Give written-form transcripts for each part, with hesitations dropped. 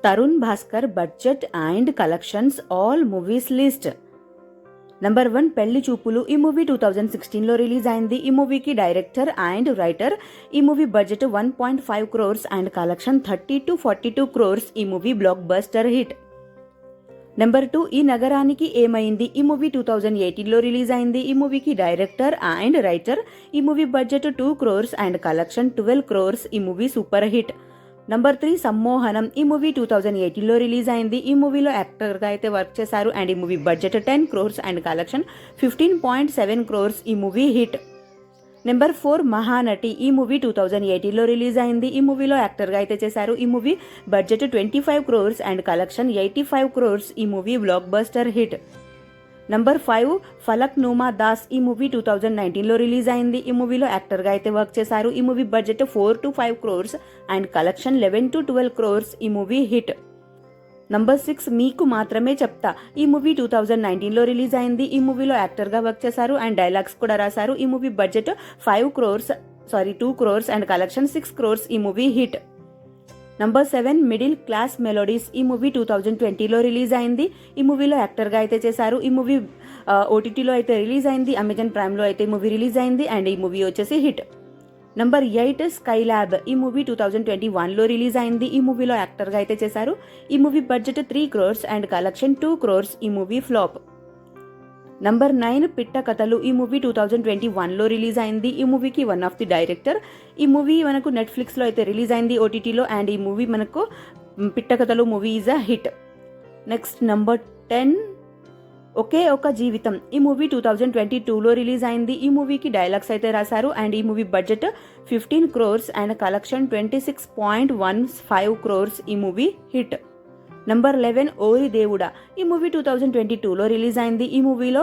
Tarun Bhaskar budget and collections all movies list. Number 1 పెళ్లి చూపులు. ఈ మూవీ 2016లో రిలీజ్ అయింది. ఈ మూవీకి డైరెక్టర్ అండ్ రైటర్. ఈ movie budget 1.5 crores and collection 30 to 42 crores. ఈ movie blockbuster hit. Number 2 ఈ నగరానికి ఏమైంది. ఈ మూవీ 2018లో రిలీజ్ అయింది. ఈ మూవీకి డైరెక్టర్ అండ్ రైటర్. ఈ movie budget 2 crores and collection 12 crores. ఈ మూవీ సూపర్ హిట్. నంబర్ 3 సమ్మోహనం. ఈ మూవీ 2018లో రిలీజ్ అయింది. ఈ మూవీలో యాక్టర్గా అయితే వర్క్ చేశారు అండ్ ఈ movie budget 10 crores and collection 15.7 crores. ఈ మూవీ హిట్. నెంబర్ 4 మహానటి. ఈ మూవీ 2018లో రిలీజ్ అయింది. ఈ మూవీలో యాక్టర్గా అయితే చేశారు. ఈ movie budget 25 crores and collection 85 crores. ఈ movie blockbuster hit. Number 5 Falak నుమా దాస్. ఈ మూవీ 2019లో రిలీజ్ అయింది. ఈ మూవీలో యాక్టర్గా అయితే వర్క్ చేశారు. ఈ movie budget 4 to 5 crores and collection 11 to 12 crores. ఈ మూవీ హిట్. నంబర్ 6 మీకు మాత్రమే చెప్తా. ఈ మూవీ 2019లో రిలీజ్ అయింది. ఈ మూవీలో యాక్టర్గా వర్క్ చేశారు అండ్ డైలాగ్స్ కూడా రాశారు. ఈ movie budget 2 crores and collection 6 crores. ఈ movie hit. Number 7 middle class melodies. ఈ మూవీ 2020లో రిలీజ్ అయింది. ఈ మూవీలో యాక్టర్గా అయితే చేశారు. ఈ మూవీ ఓటీటీలో అయితే రిలీజ్ అయింది. అమెజాన్ ప్రైమ్లో అయితే ఈ మూవీ రిలీజ్ అయింది అండ్ ఈ మూవీ వచ్చేసి హిట్. Number 8 sky lab. ఈ మూవీ 2021లో రిలీజ్ అయింది. ఈ మూవీలో యాక్టర్గా అయితే చేశారు. ఈ movie budget 3 crores and collection 2 crores. ఈ మూవీ ఫ్లాప్. నంబర్ 9 పిట్ట కథలు. ఈ మూవీ 2021లో రిలీజ్ అయింది. ఈ మూవీకి వన్ ఆఫ్ ది డైరెక్టర్. ఈ మూవీ మనకు నెట్ఫ్లిక్స్లో అయితే రిలీజ్ అయింది ఓటీటీలో అండ్ ఈ మూవీ మనకు పిట్ట కథలు movie is a hit. Next number 10 ఒకే ఒక జీవితం. ఈ మూవీ 2022లో రిలీజ్ అయింది. ఈ మూవీకి డైలాగ్స్ అయితే రాశారు అండ్ ఈ movie budget 15 crores and collection 26.15 crores. ఈ మూవీ హిట్. నంబర్ 11 ఓరి దేవుడా. ఈ మూవీ 2022లో రిలీజ్ అయింది. ఈ మూవీలో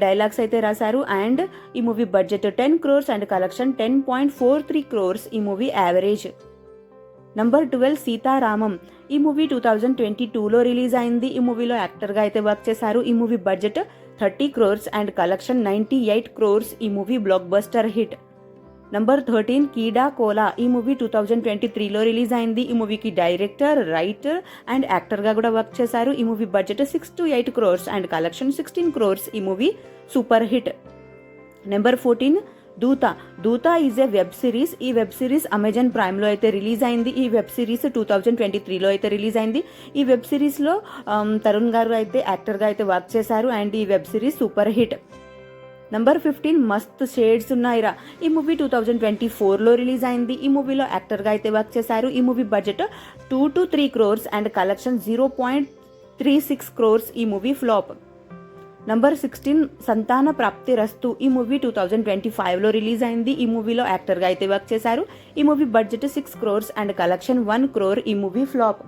డైలాగ్స్ అయితే రాశారు అండ్ ఈ movie budget 10 crores and collection 10.43 crores. ఈ మూవీ యావరేజ్. నంబర్ 12 సీతారామం. ఈ మూవీ 2022లో రిలీజ్ అయింది. ఈ మూవీలో యాక్టర్గా అయితే వర్క్ చేశారు. ఈ movie budget 30 crores and collection 98 crores. ఈ movie blockbuster hit. Number 13 Keeda Cola. ఈ మూవీ 2023లో రిలీజ్ అయింది. ఈ మూవీకి డైరెక్టర్, రైటర్ అండ్ యాక్టర్గా కూడా వర్క్ చేశారు. ఈ movie budget 6 to 8 crores and collection 16 crores. ఈ మూవీ సూపర్ హిట్. నెంబర్ 14 దూత ఈజ్ ఏ వెబ్ సిరీస్. ఈ వెబ్ సిరీస్ అమెజాన్ ప్రైమ్లో అయితే రిలీజ్ అయింది. ఈ వెబ్ సిరీస్ 2023లో అయితే రిలీజ్ అయింది. ఈ వెబ్ సిరీస్లో తరుణ్ గారు అయితే యాక్టర్గా అయితే వర్క్ చేశారు అండ్ ఈ web series super hit. Number 15 మస్త్ షేడ్స్ ఉన్నాయిరా. ఈ మూవీ 2024లో రిలీజ్ అయింది. ఈ మూవీలో యాక్టర్గా అయితే వర్క్ చేశారు. ఈ movie budget 2 to 3 crores and collection 0.36 crores. ఈ మూవీ ఫ్లాప్. నంబర్ 16 సంతాన ప్రాప్తి రస్తు. ఈ మూవీ 2025లో రిలీజ్ అయింది. ఈ మూవీలో యాక్టర్గా అయితే వర్క్ చేశారు. ఈ movie budget 6 crores and collection 1 crore. ఈ మూవీ ఫ్లాప్.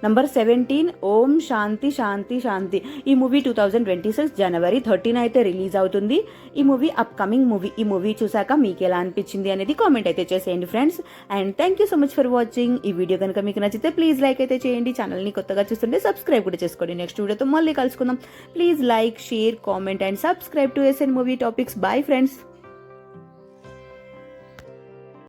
నంబర్ 17 ఓం శాంతి శాంతి శాంతి. ఈ మూవీ 2026 January 13 అయితే రిలీజ్ అవుతుంది. ఈ మూవీ అప్కమింగ్ మూవీ. ఈ మూవీ చూసాక మీకు ఎలా అనిపించింది అనేది కామెంట్ అయితే చేసేయండి friends. And thank you so much for watching. ఈ వీడియో కనుక మీకు నచ్చితే ప్లీజ్ లైక్ అయితే చేయండి. ఛానల్ని కొత్తగా చూస్తుంటే సబ్స్క్రైబ్ కూడా చేసుకోండి. నెక్స్ట్ వీడియోతో మళ్ళీ కలుసుకుందాం. Please like, share, comment and subscribe to SN movie topics. Bye friends.